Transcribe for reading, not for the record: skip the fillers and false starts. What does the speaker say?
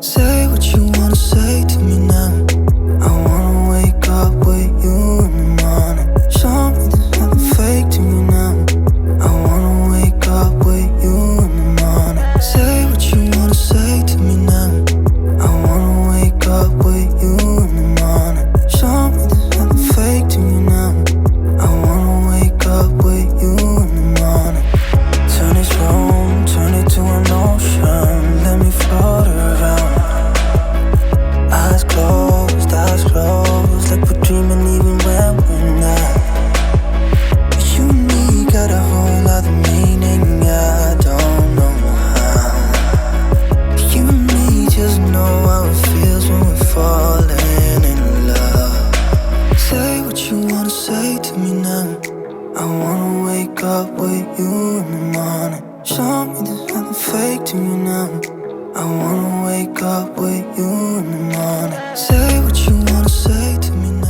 Say what you wanna say to me now. I wanna wake up with you in the morning. Show me there's nothing fake to me now. I wanna wake up with you in the morning. Say what you wanna say to me now. I wanna wake up with you in the morning. Show me there's nothing fake to me now. I wanna wake up with you in the morning. Turn this room, turn it to an ocean. Let me float around. Eyes closed, like we're dreaming even when we're not. You and me got a whole other meaning, I don't know how. You and me just know how it feels when we're falling in love. Say what you wanna say to me now. I wanna wake up with you in the morning. Show me there's nothing fake to me now. I wanna wake up with you in the morning. Say what you wanna say to me now.